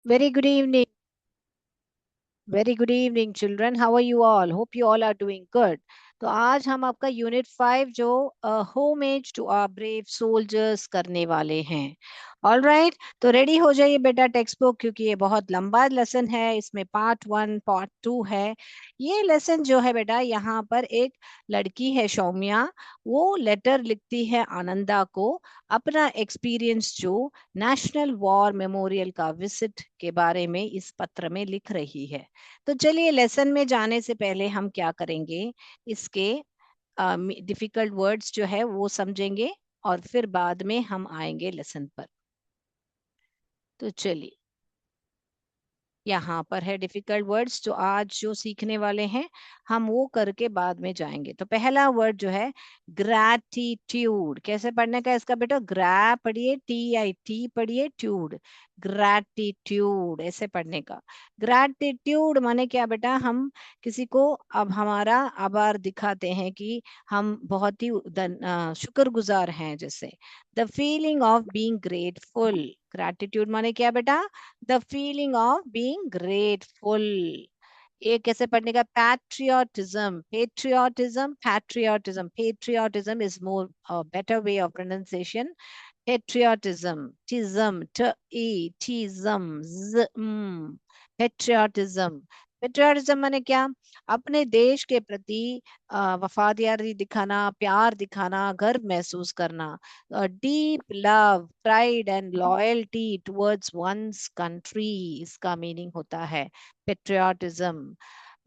Very good evening. Very good evening, children. How are you all? Hope you all are doing good. तो आज हम आपका unit 5 जो homage to our brave soldiers करने वाले हैं. ऑल राइट, तो रेडी हो जाइए बेटा टेक्स्ट बुक, क्योंकि ये बहुत लंबा लेसन है. इसमें पार्ट 1 पार्ट 2 है. ये लेसन जो है बेटा, यहाँ पर एक लड़की है सौम्या, वो लेटर लिखती है आनंदा को, अपना एक्सपीरियंस जो नेशनल वॉर मेमोरियल का विजिट के बारे में इस पत्र में लिख रही है. तो चलिए लेसन में जाने से पहले हम क्या करेंगे, इसके डिफिकल्ट वर्ड्स जो है वो समझेंगे और फिर बाद में हम आएंगे लेसन पर. तो चलिए, यहाँ पर है डिफिकल्ट वर्ड्स जो आज जो सीखने वाले हैं, हम वो करके बाद में जाएंगे. तो पहला वर्ड जो है ग्रैटिट्यूड. कैसे पढ़ने का इसका बेटा? ग्रै पढ़िए, TIT पढ़िए, ट्यूड. ग्रैटिट्यूड ऐसे पढ़ने का. ग्रैटिट्यूड माने क्या बेटा? हम किसी को अब हमारा आभार दिखाते हैं कि हम बहुत ही शुक्रगुजार हैं. जैसे the feeling of being grateful. Gratitude माने क्या बेटा? The feeling of being grateful. ये कैसे पढ़ने का? Patriotism. Patriotism, patriotism. Patriotism is more better way of pronunciation. Patriotism, tism, T E टिज्म, ज पेट्रियोटिज्म. पेट्रियोटिज्म माने क्या? अपने देश के प्रति वफादारी दिखाना, प्यार दिखाना, गर्व महसूस करना. Deep love, pride and loyalty towards one's country, इसका मीनिंग होता है पेट्रियोटिज्म.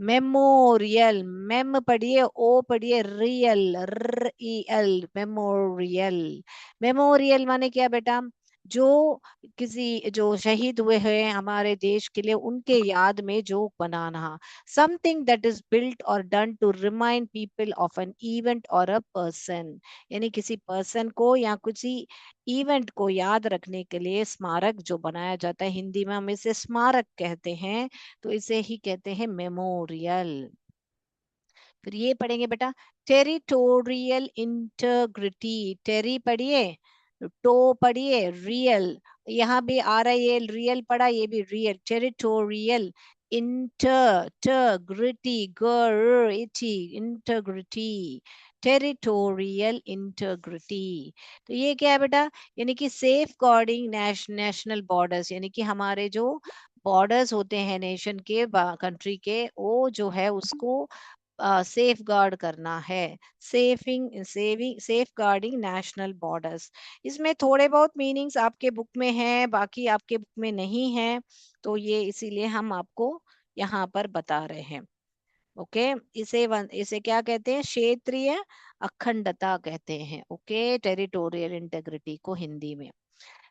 मेमोरियल. मेम पढ़िए, ओ पढ़िए, रियल, REL, मेमोरियल. मेमोरियल माने क्या बेटा? जो किसी जो शहीद हुए हैं हमारे देश के लिए, उनके याद में जो बनाना. Something that is built or done to remind people of an event or a person. यानी किसी पर्सन को या किसी इवेंट को याद रखने के लिए स्मारक जो बनाया जाता है, हिंदी में हम इसे स्मारक कहते हैं, तो इसे ही कहते हैं मेमोरियल. फिर ये पढ़ेंगे बेटा, टेरिटोरियल इंटेग्रिटी. टेरी पढ़िए, टो पढ़िए, रियल. यहाँ भी RIL, रियल पढ़ा, ये भी real. Territorial integrity, grity, integrity, territorial integrity. तो ये क्या है बेटा? यानी कि सेफ गार्डिंग नेशनल बॉर्डर्स, यानी कि हमारे जो बॉर्डर्स होते हैं नेशन के, कंट्री के, वो जो है उसको सेफ गार्ड करना है. Safeguarding national borders. इसमें थोड़े बहुत मीनिंग्स आपके बुक में हैं, बाकी आपके बुक में नहीं है, तो ये इसीलिए हम आपको यहाँ पर बता रहे हैं. ओके. इसे क्या कहते हैं? क्षेत्रीय अखंडता कहते हैं. ओके, टेरिटोरियल इंटेग्रिटी को हिंदी में.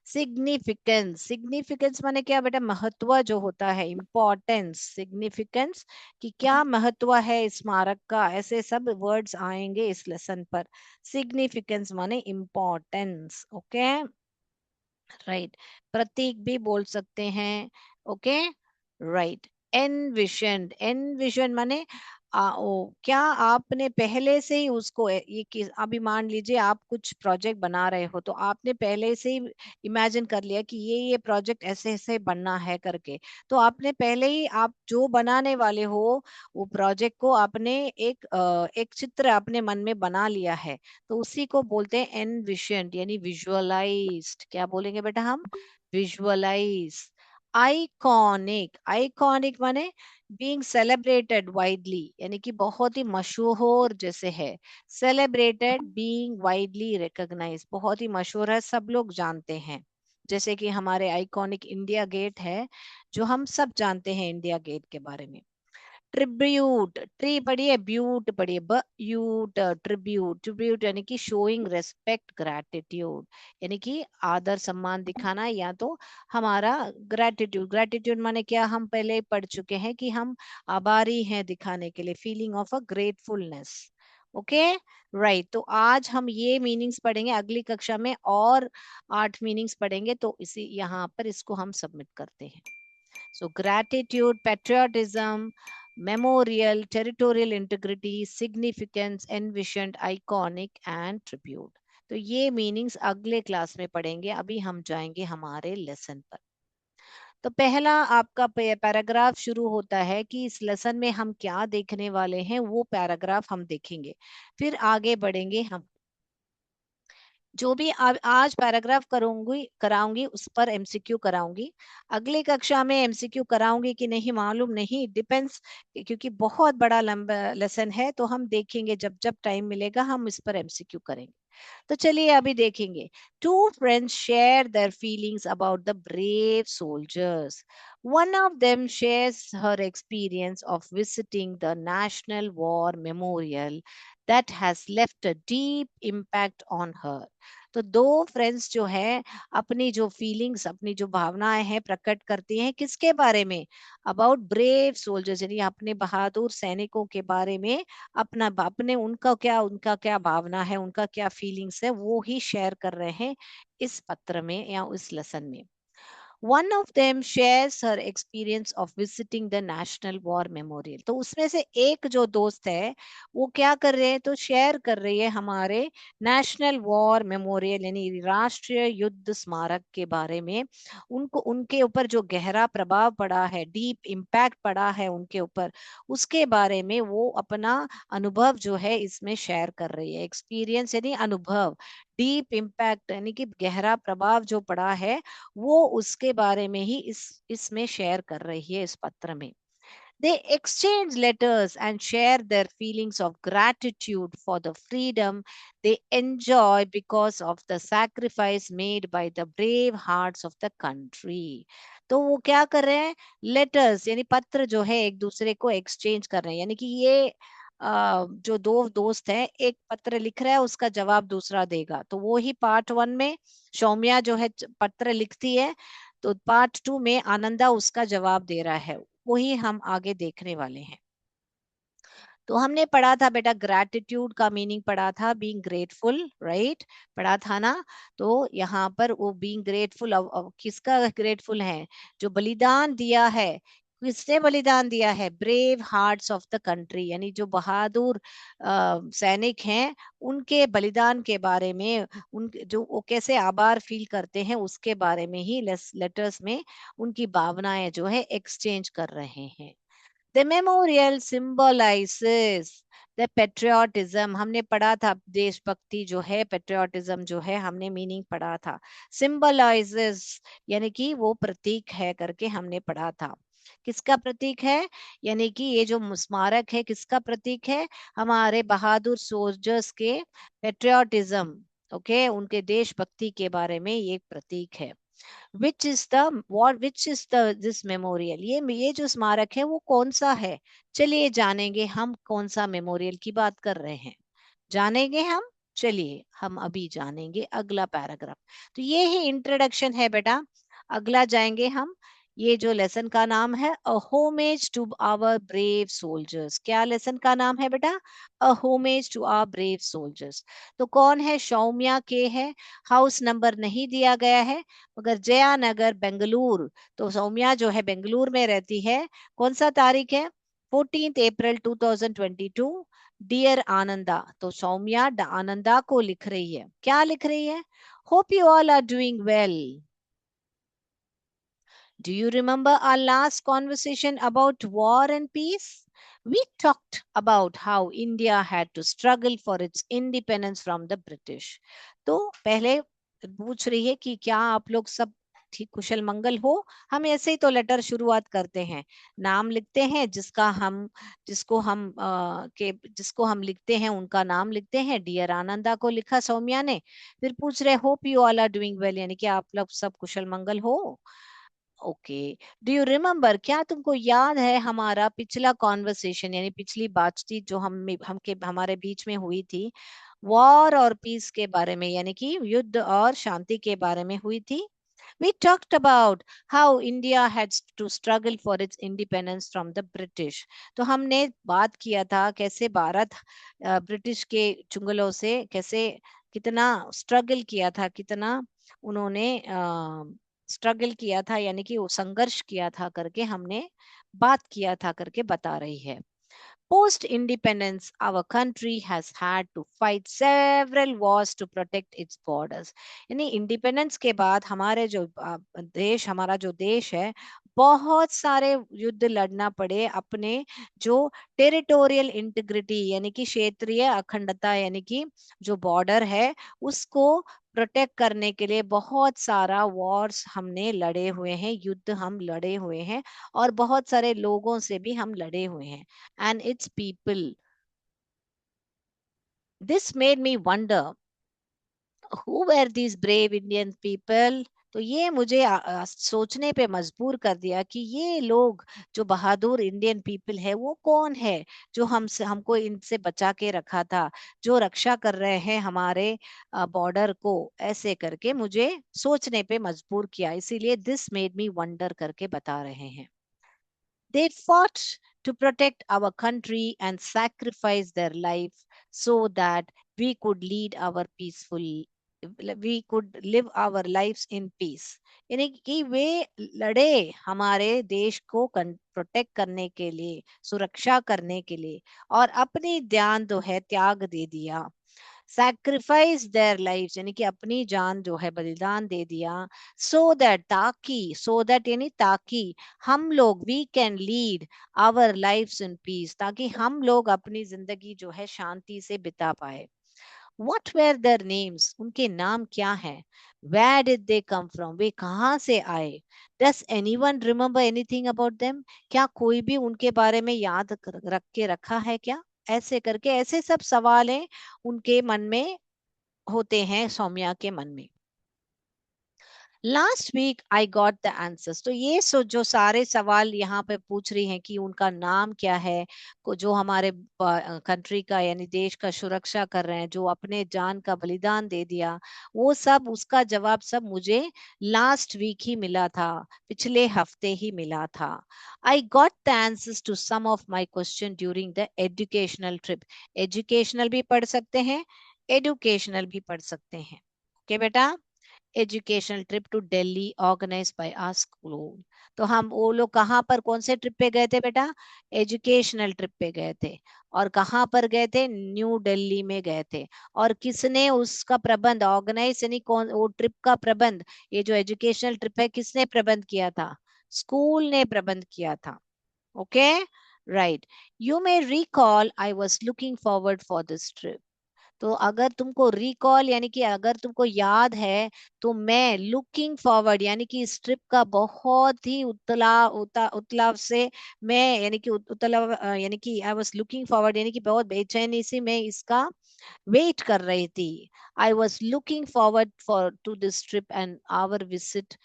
सिग्निफिकेंस. सिग्निफिकेंस माने क्या बेटा? महत्व जो होता है, इम्पोर्टेंस. सिग्निफिकेंस कि क्या महत्व है इस स्मारक का, ऐसे सब वर्ड्स आएंगे इस लेसन पर. सिग्निफिकेंस माने इम्पोर्टेंस. Okay, right. प्रतीक भी बोल सकते हैं. Okay, right. एनविशनड. एनविशन माने क्या आपने पहले से ही उसको ये कि अभी मान लीजिए आप कुछ प्रोजेक्ट बना रहे हो, तो आपने पहले से ही इमेजिन कर लिया कि ये प्रोजेक्ट ऐसे ऐसे बनना है करके. तो आपने पहले ही, आप जो बनाने वाले हो वो प्रोजेक्ट को आपने एक चित्र अपने मन में बना लिया है, तो उसी को बोलते हैं एनविशनड, यानी विजुअलाइज्ड. क्या बोलेंगे बेटा हम? विजुअलाइज. आइकॉनिक. आइकॉनिक माने बीइंग सेलिब्रेटेड वाइडली, यानी कि बहुत ही मशहूर जैसे है. सेलिब्रेटेड, बीइंग वाइडली रिकॉग्नाइज, बहुत ही मशहूर है, सब लोग जानते हैं. जैसे कि हमारे आइकॉनिक इंडिया गेट है, जो हम सब जानते हैं इंडिया गेट के बारे में. ट्रिब्यूट. ट्री पढ़िए, ब्यूट पढ़िए, ब्यूट. ट्रिब्यूट. ट्रिब्यूट यानी कि शोइंग रेस्पेक्ट, ग्रैटिट्यूड, यानी कि आदर सम्मान दिखाना, या तो हमारा ग्रैटिट्यूड. ग्रैटिट्यूड माने क्या? हम पहले ही पढ़ चुके हैं कि हम आभारी हैं दिखाने के लिए, feeling of a gratefulness. Okay, right. तो आज हम ये मीनिंग्स पढ़ेंगे, अगली कक्षा में और 8 मीनिंग्स पढ़ेंगे, तो इसी यहाँ पर इसको हम सबमिट करते हैं. So gratitude, patriotism, memorial, territorial integrity, significance, envisioned, iconic and tribute. तो ये मीनिंग्स अगले क्लास में पढ़ेंगे. अभी हम जाएंगे हमारे लेसन पर. तो पहला आपका पैराग्राफ शुरू होता है कि इस लेसन में हम क्या देखने वाले हैं, वो पैराग्राफ हम देखेंगे, फिर आगे बढ़ेंगे हम। जो भी आज पैराग्राफ करूंगी कराऊंगी उस पर एमसीक्यू कराऊंगी। अगली कक्षा में एमसीक्यू कराऊंगी कि नहीं मालूम नहीं, डिपेंड्स, क्योंकि बहुत बड़ा लंबा लेसन है, तो हम देखेंगे जब जब टाइम मिलेगा हम इस पर एमसीक्यू करेंगे। तो चलिए अभी देखेंगे। Two friends share their feelings about the brave soldiers. One of them shares her experience of visiting the national war memorial that has left a deep impact on her। तो दो फ्रेंड्स जो है अपनी जो फीलिंग्स, अपनी जो भावनाएं हैं प्रकट करती हैं, किसके बारे में? अबाउट ब्रेव सोल्जर्स, यानी अपने बहादुर सैनिकों के बारे में। अपने उनका क्या भावना है, उनका क्या फीलिंग्स है, वो ही शेयर कर रहे हैं इस पत्र में या इस लेसन में। One of them shares her experience of visiting the National War Memorial। तो उसमें से एक जो दोस्त है वो क्या कर रहे हैं, तो शेयर कर रही है हमारे नेशनल वॉर मेमोरियल यानी राष्ट्रीय युद्ध स्मारक के बारे में। उनको उनके ऊपर जो गहरा प्रभाव पड़ा है, डीप इम्पैक्ट पड़ा है उनके ऊपर, उसके बारे में वो अपना अनुभव जो है इसमें शेयर कर रही है। एक्सपीरियंस यानी अनुभव, डीप इम्पैक्ट यानी कि गहरा प्रभाव जो पड़ा है, वो उसके बारे में ही इसमें शेयर कर रही है इस पत्र में। They exchange letters and share their feelings of gratitude for the freedom they enjoy because of the sacrifice made by the brave hearts of the country। तो वो क्या कर रहे हैं, लेटर्स यानी पत्र जो है एक दूसरे को एक्सचेंज कर रहे हैं, यानी कि ये जो दो दोस्त हैं एक पत्र लिख रहा है, उसका जवाब दूसरा देगा। तो वो ही पार्ट वन में सौम्या जो है पत्र लिखती है, तो पार्ट टू में आनंदा उसका जवाब दे रहा है। वही हम आगे देखने वाले हैं। तो हमने पढ़ा था बेटा, ग्रैटिट्यूड का मीनिंग पढ़ा था, बीइंग ग्रेटफुल, राइट, पढ़ा था ना। तो यहाँ पर वो बीइंग ग्रेटफुल, किसका ग्रेटफुल है? जो बलिदान दिया है, किसने बलिदान दिया है? Brave hearts of the country, यानी जो बहादुर सैनिक हैं, उनके बलिदान के बारे में, उन जो वो कैसे आभार फील करते हैं उसके बारे में ही लेटर्स में उनकी भावनाएं जो है एक्सचेंज कर रहे हैं। The memorial symbolizes the patriotism। हमने पढ़ा था देशभक्ति जो है, patriotism जो है हमने मीनिंग पढ़ा था। Symbolizes यानी कि वो प्रतीक है करके हमने पढ़ा था। किसका प्रतीक है? यानी कि ये जो स्मारक है किसका प्रतीक है? हमारे बहादुर सोल्जर्स के पेट्रियोटिज्म, ओके, उनके देशभक्ति के बारे में ये प्रतीक है। which is the this memorial, ये जो स्मारक है वो कौन सा है? चलिए जानेंगे हम कौन सा मेमोरियल की बात कर रहे हैं, जानेंगे हम। चलिए हम अभी जानेंगे अगला पैराग्राफ। तो ये ही इंट्रोडक्शन है बेटा। अगला जाएंगे हम। ये जो लेसन का नाम है a homage to our brave soldiers. क्या लेसन का नाम है बेटा? A homage to our brave soldiers. तो कौन है? सौम्या के है। हाउस नंबर नहीं दिया गया है, मगर जया नगर बेंगलुरु। तो सौम्या जो है बेंगलुरु में रहती है। कौन सा तारीख है? 14 अप्रैल 2022। डियर आनंदा, तो सौम्या आनंदा को लिख रही है। क्या लिख रही है? Hope you all are doing well. Do you remember our last conversation about war and peace? We talked about how India had to struggle for its independence from the British। तो पहले पूछ रही है कि क्या आप लोग सब ठीक कुशल मंगल हो। हम ऐसे ही तो लेटर शुरुआत करते हैं, नाम लिखते हैं, जिसको हम लिखते हैं उनका नाम लिखते हैं। डियर आनंदा को लिखा सौम्या ने, फिर पूछ रहे hope you all are doing well, यानी कि आप लोग सब कुशल मंगल हो। ओके, डू यू रिमेम्बर, क्या तुमको याद है हमारा पिछला कॉन्वर्सेशन यानी पिछली बातचीत जो हमारे बीच में हुई थी, वॉर और पीस के बारे में, यानी कि युद्ध और शांति के बारे में हुई थी। We talked about how India had to struggle for its independence from the British। तो हमने बात किया था कैसे भारत ब्रिटिश के चुंगलों से कैसे कितना स्ट्रगल किया था, कितना उन्होंने स्ट्रगल किया था, यानी कि वो संघर्ष किया था करके हमने बात किया था करके बता रही है। Post independence, our country has had to fight several wars to protect its borders. यानी इंडिपेंडेंस के बाद हमारे जो देश, हमारा जो देश है, बहुत सारे युद्ध लड़ना पड़े अपने जो टेरिटोरियल इंटीग्रिटी यानी कि क्षेत्रीय अखंडता यानी कि जो बॉर्डर है उसको प्रोटेक्ट करने के लिए बहुत सारा वॉर्स हमने लड़े हुए हैं, युद्ध हम लड़े हुए हैं और बहुत सारे लोगों से भी हम लड़े हुए हैं. And its people. This made me wonder who were these brave Indian people. तो ये मुझे सोचने पे मजबूर कर दिया कि ये लोग जो बहादुर इंडियन पीपल है वो कौन है जो हमको इनसे बचा के रखा था, जो रक्षा कर रहे हैं हमारे बॉर्डर को. ऐसे करके मुझे सोचने पे मजबूर किया, इसीलिए दिस मेड मी वंडर करके बता रहे हैं. They fought to protect our country and sacrificed their life so that we could lead our peaceful we could live our lives in peace. यानी कि वे लड़े हमारे देश को प्रोटेक्ट करने के लिए, सुरक्षा करने के लिए, और अपनी जान जो है त्याग दे दिया. सैक्रिफाइस देयर लाइव्स यानी कि अपनी जान जो है बलिदान दे दिया. सो दैट यानी ताकि हम लोग we can lead our lifes in peace, ताकि हम लोग अपनी जिंदगी जो है शांति से बिता पाए. What were their names? उनके नाम क्या हैं? Where did they come from? वे कहाँ से आए? Does anyone remember anything about them? क्या कोई भी उनके बारे में याद रख के रखा है क्या? ऐसे करके ऐसे सब सवालें उनके मन में होते हैं, सौम्या के मन में. Last week I got the answers. तो ये जो सारे सवाल यहाँ पे पूछ रही हैं कि उनका नाम क्या है, जो हमारे कंट्री का यानी देश का सुरक्षा कर रहे हैं, जो अपने जान का बलिदान दे दिया, वो सब उसका जवाब सब मुझे लास्ट वीक ही मिला था, पिछले हफ्ते ही मिला था. I got the answers to some of my question during the educational trip. Educational भी पढ़ सकते हैं, एडुकेशनल भी पढ़ सकते हैं. ओके बेटा. Educational trip to Delhi organise by our school. तो हम वो लोग कहाँ पर कौन से ट्रिप पे गए थे बेटा? एजुकेशनल ट्रिप पे गए थे. और कहाँ पर गए थे? न्यू दिल्ली में गए थे. और किसने उसका प्रबंध ऑर्गेनाइज यानी कौन वो ट्रिप का प्रबंध, ये जो एजुकेशनल ट्रिप है किसने प्रबंध किया था? स्कूल ने प्रबंध किया था. Okay right. You may recall I was looking forward for this trip. तो अगर तुमको रिकॉल यानी कि अगर तुमको याद है, तो मैं लुकिंग फॉरवर्ड यानी कि इस ट्रिप का बहुत ही उत्लाव से मैं यानी कि उत्लाव यानी कि आई वाज लुकिंग फॉरवर्ड यानी कि बहुत बेचैनी से मैं इसका वेट कर रही थी. I was looking forward for to this trip and our visit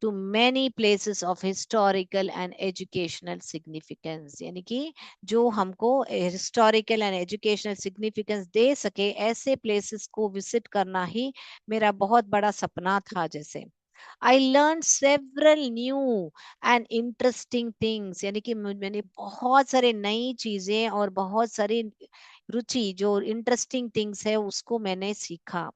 to many places of historical and educational significance. यानी कि जो हमको historical and educational significance दे सके ऐसे places को visit करना ही मेरा बहुत बड़ा सपना था. जैसे I learned several new and interesting things. यानी कि मैंने बहुत सारे नई चीजें और बहुत सारी रुचि जो इंटरेस्टिंग थिंग्स है उसको मैंने सीखा.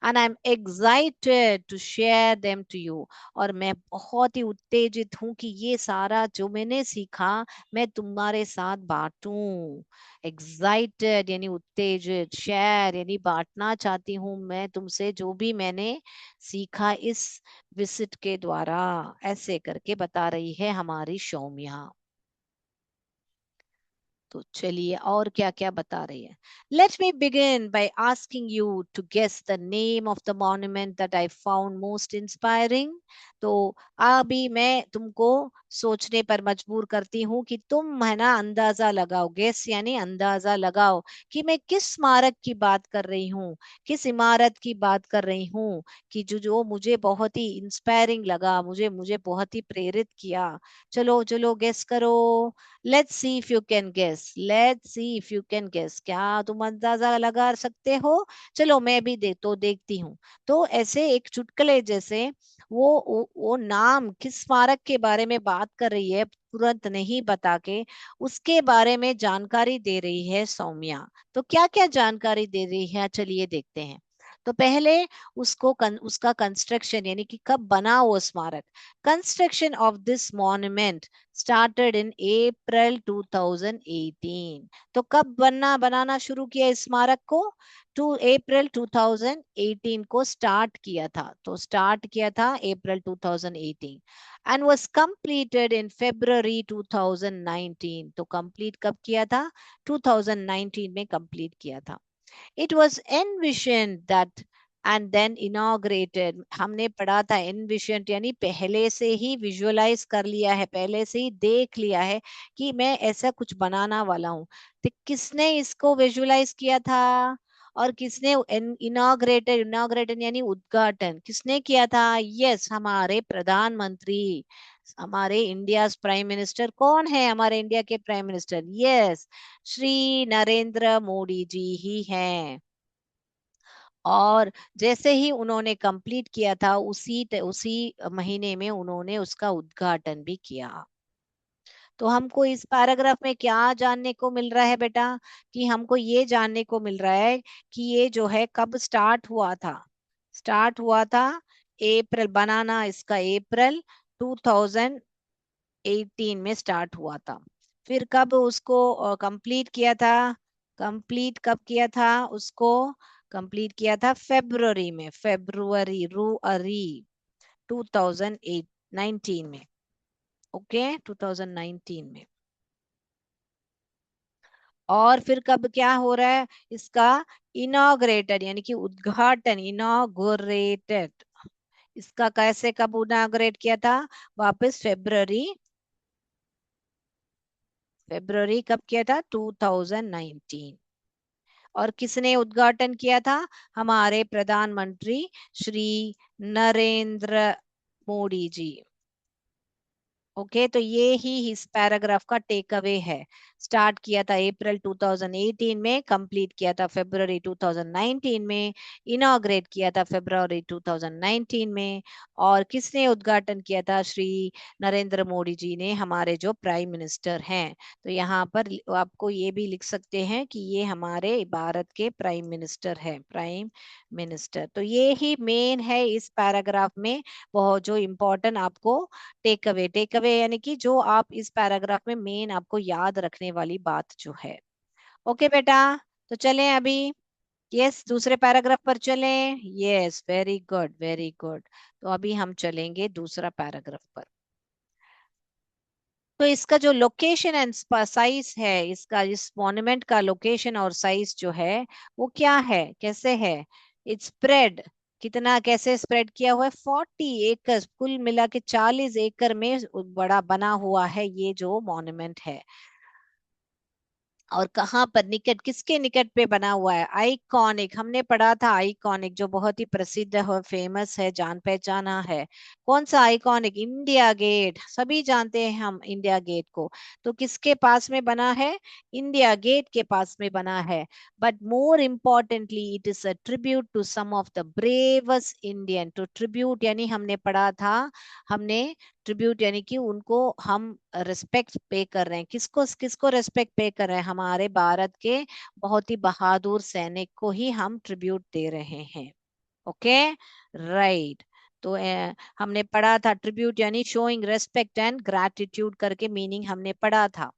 And I'm excited to share them to you. और मैं बहुत ही उत्तेजित हूँ कि ये सारा जो मैंने सीखा मैं तुम्हारे साथ बांटूं. Excited यानी उत्तेजित, शेयर यानी बांटना चाहती हूँ मैं तुमसे जो भी मैंने सीखा इस विजिट के द्वारा. ऐसे करके बता रही है हमारी सौम्या. तो चलिए और क्या क्या बता रही है. Let me begin by asking you to guess the name of the monument that I found most inspiring. तो अभी मैं तुमको सोचने पर मजबूर करती हूँ कि तुम है ना अंदाजा लगाओ. गेस यानी अंदाजा लगाओ कि मैं किस स्मारक की बात कर रही हूँ, किस इमारत की बात कर रही हूँ कि जो जो मुझे बहुत ही इंस्पायरिंग लगा, मुझे मुझे बहुत ही प्रेरित किया. चलो चलो गेस करो. Let's see if you can guess. Let's see if you can guess. क्या तुम अंदाजा लगा सकते हो? चलो मैं भी देखती हूँ. तो ऐसे एक चुटकुले जैसे वो नाम किस स्मारक के बारे में बात कर रही है तुरंत नहीं बता के उसके बारे में जानकारी दे रही है सौम्या. तो क्या क्या जानकारी दे रही है चलिए देखते हैं. तो पहले उसका कंस्ट्रक्शन यानी कि कब बना वो स्मारक। Construction of this monument started in April 2018। तो कब बनाना शुरू किया इस स्मारक को? टू अप्रैल 2018 को स्टार्ट किया था। तो स्टार्ट किया था अप्रैल 2018 एंड वाज कंप्लीटेड इन फरवरी 2019। तो कंप्लीट कब किया था? 2019 में कंप्लीट किया था। It was envisioned that and then inaugurated। हमने पढ़ा था envisioned यानी पहले से ही विजुअलाइज कर लिया है, पहले से ही देख लिया है कि मैं ऐसा कुछ बनाना वाला हूँ। तो किसने इसको विजुअलाइज किया था और किसने इनॉग्रेटेड यानी उद्घाटन किसने किया था? यस, हमारे प्रधानमंत्री, हमारे इंडिया प्राइम मिनिस्टर। कौन है हमारे इंडिया के prime minister? Yes, Shri Narendra Modi ji ही हैं। और जैसे ही उन्होंने कंप्लीट किया था उसी महीने में उन्होंने उसका उद्घाटन भी किया। तो हमको इस पैराग्राफ में क्या जानने को मिल रहा है बेटा? कि हमको ये जानने को मिल रहा है कि ये जो है कब स्टार्ट हुआ था। स्टार्ट हुआ था अप्रैल, बनाना इसका अप्रैल 2018 में स्टार्ट हुआ था। फिर कब उसको कंप्लीट किया था? कंप्लीट कब किया था उसको? कंप्लीट किया था फेब्रुवरी में, फेब्रुवरी रुअरी 2019 में। ओके, 2019 में। और फिर कब क्या हो रहा है इसका? इनॉग्रेटेड यानी कि उद्घाटन, इनॉग्रेटेड। इसका कैसे कब इनॉग्रेट किया था? वापस फेब्रुवरी, फेब्रुवरी कब किया था? 2019। और किसने उद्घाटन किया था? हमारे प्रधानमंत्री श्री नरेंद्र मोदी जी। ओके, तो ये ही इस पैराग्राफ का टेक अवे है। स्टार्ट किया था अप्रैल 2018 में, कंप्लीट किया था फरवरी 2019 में, इनॉग्रेट किया था फरवरी 2019 में। और किसने उद्घाटन किया था? श्री नरेंद्र मोदी जी ने, हमारे जो प्राइम मिनिस्टर हैं। तो यहाँ पर आपको ये भी लिख सकते हैं कि ये हमारे भारत के प्राइम मिनिस्टर हैं, प्राइम मिनिस्टर। तो ये ही मेन है इस पैराग्राफ में, बहुत जो इम्पोर्टेंट आपको टेक अवे यानी कि जो आप इस पैराग्राफ में मेन आपको याद रखने वाली बात जो है। ओके बेटा, तो चलें अभी। यस, दूसरे पैराग्राफ पर चलें। Yes, very good, very good. तो अभी हम चलेंगे दूसरा पैराग्राफ पर। तो इसका जो लोकेशन एंड साइज है, इसका इस मॉन्यूमेंट का लोकेशन और साइज जो है वो क्या है, कैसे है? इट्स स्प्रेड, कितना कैसे स्प्रेड किया हुआ है? 40 एकड़, कुल मिला के 40 एकड़ में बड़ा बना हुआ है ये जो मॉन्यूमेंट है। और कहाँ पर, निकट, किसके निकट पे बना हुआ है? आइकॉनिक, हमने पढ़ा था आइकॉनिक जो बहुत ही प्रसिद्ध है, फेमस है, जान पहचाना है। कौन सा आइकॉनिक? इंडिया गेट, सभी जानते हैं हम इंडिया गेट को। तो किसके पास में बना है? इंडिया गेट के पास में बना है। But more importantly it is a tribute to some of the bravest Indian. तो ट्रिब्यूट यानी हमने पढ़ा था, हमने ट्रिब्यूट यानी कि उनको हम रिस्पेक्ट पे कर रहे हैं। किसको किसको रिस्पेक्ट पे कर रहे हैं? हमारे भारत के बहुत ही बहादुर सैनिक को ही हम ट्रिब्यूट दे रहे हैं। Okay, right. तो हमने पढ़ा था ट्रिब्यूट यानी शोइंग रेस्पेक्ट एंड ग्रैटिट्यूड करके मीनिंग हमने पढ़ा था।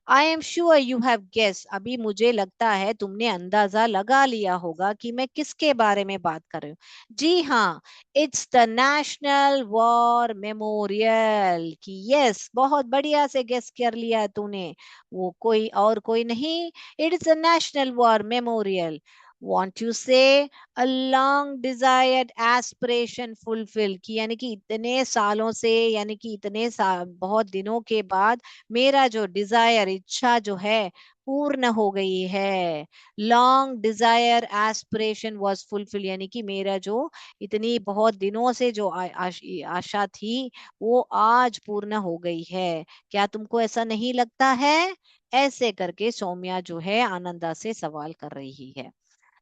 I am sure you have guess, अभी मुझे लगता है तुमने अंदाजा लगा लिया होगा कि मैं किसके बारे में बात कर रही हूँ। जी हाँ, it's the national war memorial. कि यस, बहुत बढ़िया से गेस कर लिया है तूने। वो कोई और कोई नहीं, it is a national war memorial. Want you say a long desired aspiration fulfill, कि यानी कि इतने सालों से, यानी कि बहुत दिनों के बाद मेरा जो डिजायर, इच्छा जो है पूर्ण हो गई है। Long desire aspiration was fulfil, यानी कि मेरा जो इतनी बहुत दिनों से जो आशा थी वो आज पूर्ण हो गई है। क्या तुमको ऐसा नहीं लगता है? ऐसे करके सौम्या जो है आनंदा से सवाल कर रही है।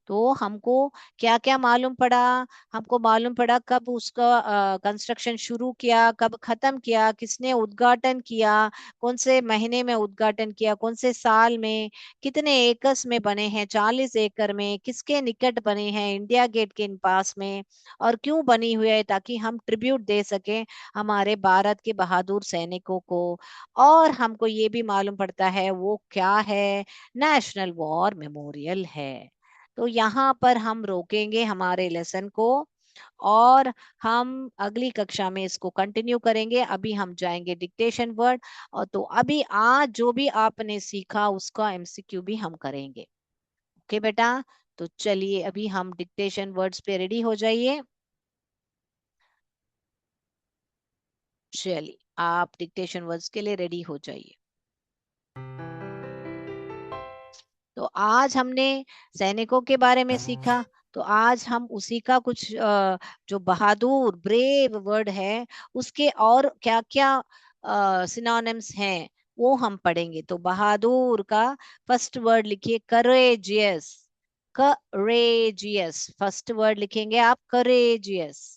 तो हमको क्या क्या मालूम पड़ा? हमको मालूम पड़ा कब उसका कंस्ट्रक्शन शुरू किया, कब खत्म किया, किसने उद्घाटन किया, कौन से महीने में उद्घाटन किया, कौन से साल में, कितने एकर्स में बने हैं, 40 एकड़ में, किसके निकट बने हैं, इंडिया गेट के पास में, और क्यों बनी हुई है, ताकि हम ट्रिब्यूट दे सकें हमारे भारत के बहादुर सैनिकों को। और हमको ये भी मालूम पड़ता है वो क्या है, नेशनल वॉर मेमोरियल है। तो यहाँ पर हम रोकेंगे हमारे लेसन को, और हम अगली कक्षा में इसको कंटिन्यू करेंगे। अभी हम जाएंगे डिक्टेशन वर्ड। और तो अभी आज जो भी आपने सीखा उसका एमसीक्यू भी हम करेंगे। ओके बेटा, तो चलिए अभी हम डिक्टेशन वर्ड्स पे रेडी हो जाइए। चलिए आप डिक्टेशन वर्ड्स के लिए रेडी हो जाइए। तो आज हमने सैनिकों के बारे में सीखा। तो आज हम उसी का कुछ जो बहादुर ब्रेव वर्ड है उसके और क्या क्या सिनोनिम्स हैं वो हम पढ़ेंगे। तो बहादुर का फर्स्ट वर्ड लिखिए करेजियस। करेजियस फर्स्ट वर्ड लिखेंगे आप, करेजियस।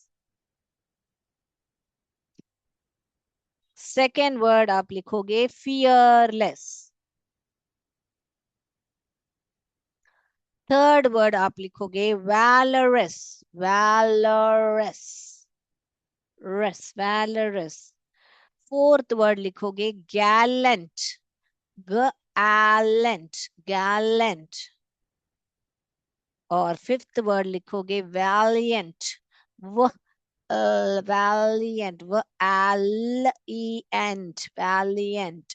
सेकेंड वर्ड आप लिखोगे फियरलेस। थर्ड वर्ड आप लिखोगे वैलरस। वैलरस, रस, वैलरस। फोर्थ वर्ड लिखोगे गैलेंट। Gallant, Gallant. और फिफ्थ वर्ड लिखोगे वैलियंट। वो वैलियंट, वो एल ई एंट, वैलियंट।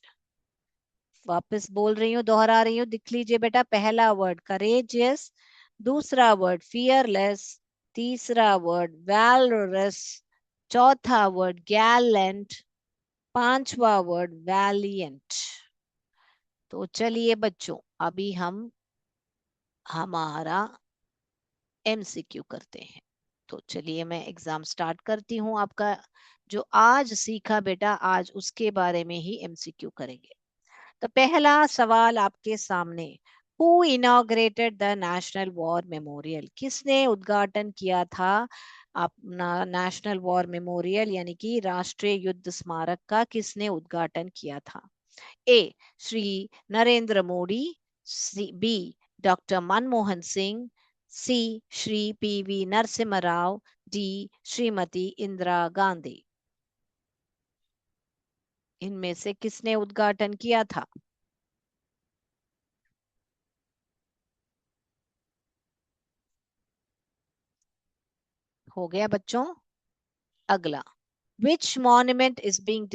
वापस बोल रही हूँ, दोहरा रही हूँ, दिख लीजिए बेटा। पहला वर्ड करेजियस, दूसरा वर्ड फियरलेस, तीसरा वर्ड वैलरस, चौथा वर्ड गैलेंट, पांचवा वर्ड वैलियंट। तो चलिए बच्चों अभी हम हमारा एमसीक्यू करते हैं। तो चलिए मैं एग्जाम स्टार्ट करती हूँ आपका। जो आज सीखा बेटा आज उसके बारे में ही एमसीक्यू करेंगे। तो पहला सवाल आपके सामने, who inaugurated the national war memorial? किसने उद्घाटन किया था अपना नेशनल वॉर मेमोरियल, यानी कि राष्ट्रीय युद्ध स्मारक का किसने उद्घाटन किया था? A Shri Narendra Modi, C B doctor Manmohan Singh, C Shri PV Narasimha Rao, D Shrimati Indira Gandhi. इनमें से किसने उद्घाटन किया था? हो गया बच्चों। अगला, which monument is being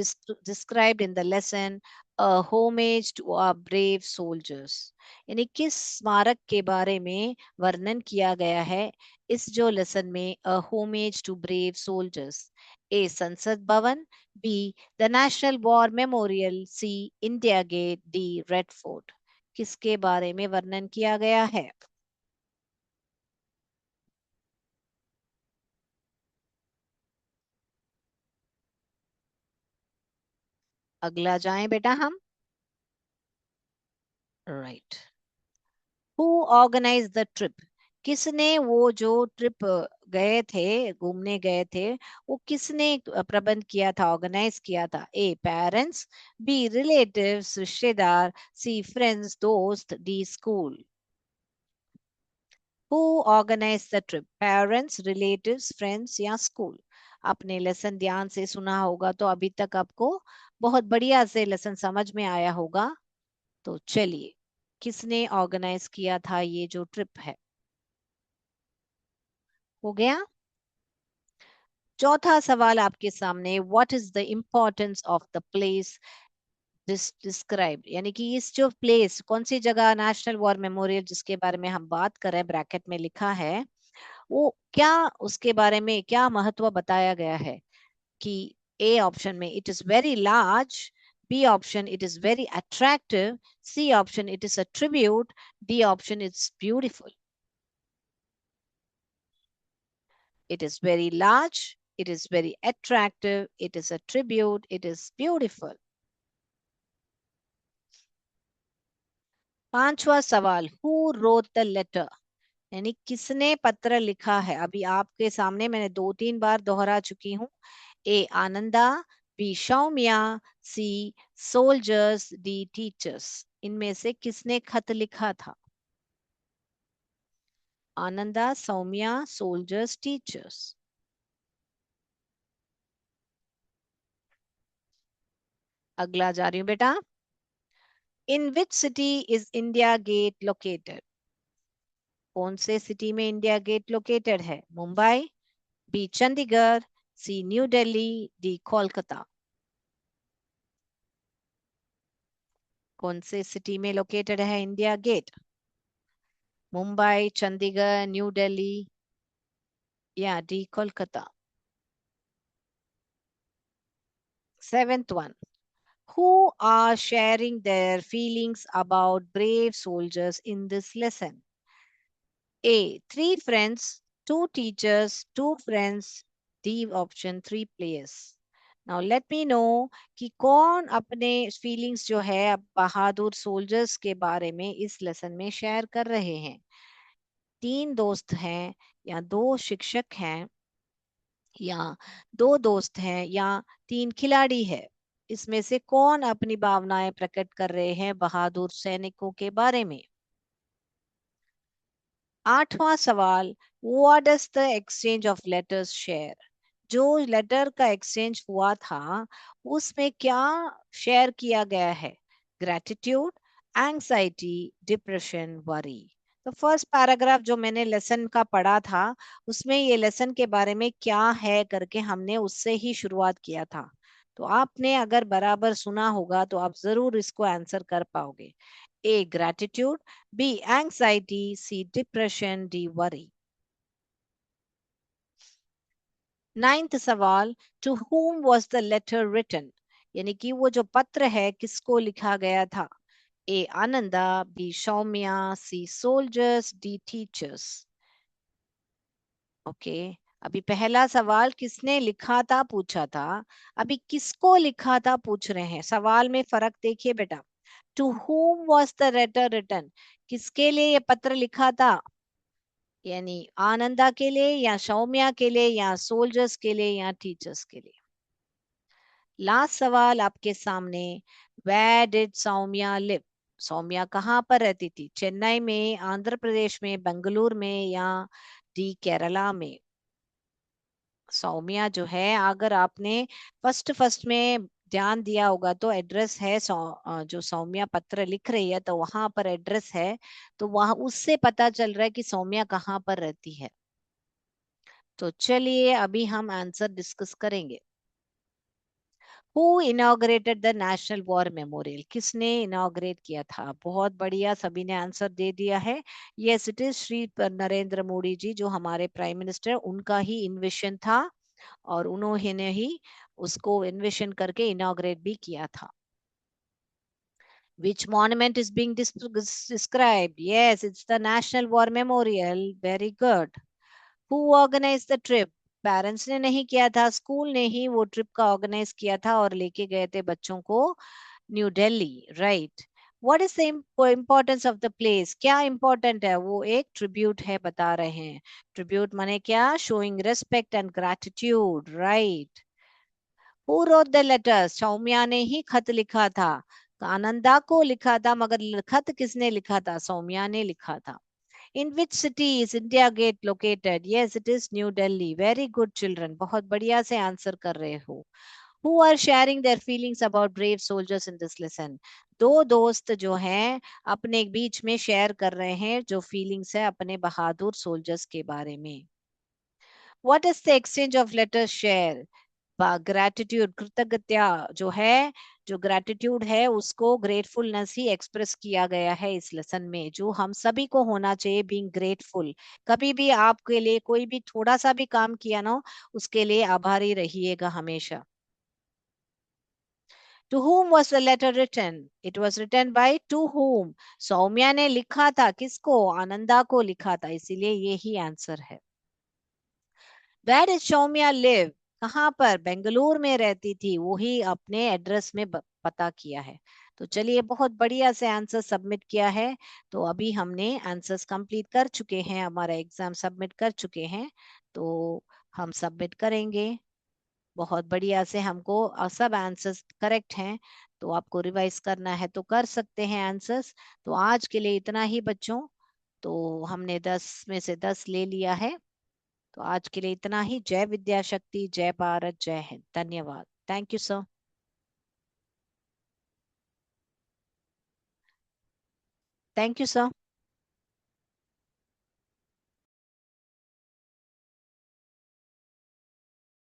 described in the lesson a homage to our brave soldiers? यानी किस स्मारक के बारे में वर्णन किया गया है इस जो लेसन में, a homage to brave soldiers? A Sansad Bhavan, B the national war memorial, C India Gate, D Red Fort. किसके बारे में वर्णन किया गया है? अगला जाएं बेटा हम। Right. Who organise the trip? किसने वो जो ट्रिप गए थे, घूमने गए थे, वो किसने प्रबंध किया था, ऑर्गेनाइज किया था? ए पेरेंट्स, बी रिलेटिव्स रिश्तेदार, सी फ्रेंड्स दोस्त, D school. Who organise the trip? Parents, relatives, friends या स्कूल? आपने लेसन ध्यान से सुना होगा तो अभी तक आपको बहुत बढ़िया से लेसन समझ में आया होगा। तो चलिए, किसने ऑर्गेनाइज किया था ये जो ट्रिप है? हो गया। चौथा सवाल आपके सामने, what is the importance of the place described? यानी कि इस जो प्लेस, कौन सी जगह, नेशनल वॉर मेमोरियल जिसके बारे में हम बात कर रहे हैं, ब्रैकेट में लिखा है, वो क्या, उसके बारे में क्या महत्व बताया गया है? कि ए ऑप्शन में it is very large, B option it is very attractive, C option it is a tribute, D option it's beautiful. It is very large, it is very attractive, it is a tribute, it is beautiful. पांचवा सवाल, who wrote the letter? यानी किसने पत्र लिखा है। अभी आपके सामने मैंने 2-3 बार दोहरा चुकी हूँ। A Ananda, B Saumya, C soldiers, D teachers. इनमें से किसने खत लिखा था? Ananda, Saumya, soldiers, teachers. अगला जा रही हूँ बेटा। In which city is India Gate located? कौन से सिटी में इंडिया गेट लोकेटेड है? Mumbai, B Chandigarh, C New Delhi, D Kolkata. कौन से सिटी में लोकेटेड है इंडिया गेट? मुंबई, चंडीगढ़, न्यू दिल्ली या D Kolkata? Seventh one, who are sharing their feelings about brave soldiers in this lesson? A. Three friends, two teachers, two friends. D. Option three players. Now let me know कि कौन अपने feelings जो है अब बहादुर soldiers के बारे में इस लेसन में शेयर कर रहे हैं। तीन दोस्त हैं या दो शिक्षक हैं या दो दोस्त हैं या तीन खिलाड़ी है। इसमें से कौन अपनी भावनाएं प्रकट कर रहे हैं बहादुर सैनिकों के बारे में? आठवां सवाल, what does the exchange of letters share? जो लेटर का एक्सचेंज हुआ था उसमें क्या शेयर किया गया है? Gratitude, anxiety, depression, worry. तो फर्स्ट पैराग्राफ जो मैंने लेसन का पढ़ा था उसमें ये लेसन के बारे में क्या है करके हमने उससे ही शुरुआत किया था। तो आपने अगर बराबर सुना होगा तो आप जरूर इसको आंसर कर पाओगे। A. Gratitude. B. Anxiety. C. Depression. D. Worry. Ninth सवाल, to whom was the letter written? यानी कि वो जो पत्र है किसको लिखा गया था? A. Ananda, B. Saumya, C. soldiers, D. teachers. Okay, अभी पहला सवाल किसने लिखा था पूछा था, अभी किसको लिखा था पूछ रहे हैं। सवाल में फर्क देखिए बेटा। To whom was the letter written? किसके लिए ये पत्र लिखा था? यानी आनंदा के लिए या सौम्या के लिए या सोल्जर्स के लिए या टीचर्स के लिए। लास्ट सवाल आपके सामने, where did Saumya live? Saumya कहाँ पर रहती थी? चेन्नई में, आंध्र प्रदेश में, बेंगलुरु में या डी केरला में? सौम्या जो है, अगर आपने फर्स्ट फर्स्ट में ध्यान दिया होगा तो एड्रेस है जो सौम्या पत्र लिख रही है तो वहां पर एड्रेस है, तो वहां उससे पता चल रहा है कि सौम्या कहाँ पर रहती है। तो चलिए अभी हम आंसर डिस्कस करेंगे। Who inaugurated the national war memorial? किसने इनॉग्रेट किया था? बहुत बढ़िया, सभी ने आंसर दे दिया है। Yes, it is Shri Narendra Modi ji, जो हमारे प्राइम मिनिस्टर, उनका ही इन्विशन था और उन्होंने ही उसको इन्विशन करके इनॉग्रेट भी किया था। Which monument is being described? Yes, it's the National War Memorial. Very good. Who organized the trip? Parents ने नहीं किया था, स्कूल ने ही वो ट्रिप का ऑर्गेनाइज किया था और लेके गए थे बच्चों को new Delhi. Right. What is the importance of the place? क्या इम्पोर्टेंट है? वो एक ट्रिब्यूट है, बता रहे हैं। ट्रिब्यूट माने क्या? Showing respect and gratitude. Right. Who wrote the letter? Saumya ने ही खत लिखा था। आनंदा को लिखा था, मगर खत किसने लिखा था? सौम्या ने लिखा था। In which city is India Gate located? Yes, it is New Delhi. Very good children. बहुत बढ़िया से आंसर कर रहे हो। Who are sharing their feelings about brave soldiers in this lesson? दो दोस्त जो हैं अपने बीच में शेयर कर रहे हैं जो फीलिंग्स है अपने बहादुर सोल्जर्स के बारे में। What is the exchange of letters share? Gratitude, कृतज्ञता जो है, जो ग्रेटिट्यूड है उसको ग्रेटफुलनेस ही एक्सप्रेस किया गया है इस लेसन में, जो हम सभी को होना चाहिए, बीइंग ग्रेटफुल। कभी भी आपके लिए कोई भी थोड़ा सा भी काम किया ना, उसके लिए आभारी रहिएगा हमेशा। To whom was the letter written? It was written by to whom? Saumya ने लिखा था किसको? आनंदा को लिखा था, इसीलिए ये ही आंसर है। Where did Saumya live? कहाँ पर, बेंगलुरु में रहती थी, वही अपने एड्रेस में पता किया है। तो चलिए, बहुत बढ़िया से आंसर सबमिट किया है। तो अभी हमने आंसर्स कंप्लीट कर चुके हैं, हमारा एग्जाम सबमिट कर चुके हैं। तो हम सबमिट करेंगे बहुत बढ़िया से। हमको सब आंसर्स करेक्ट हैं, तो आपको रिवाइज करना है तो कर सकते हैं आंसर्स। तो आज के लिए इतना ही बच्चों। तो हमने 10 में से 10 ले लिया है। तो आज के लिए इतना ही। जय विद्या शक्ति, जय भारत, जय हिंद। धन्यवाद। Thank you sir. Thank you sir.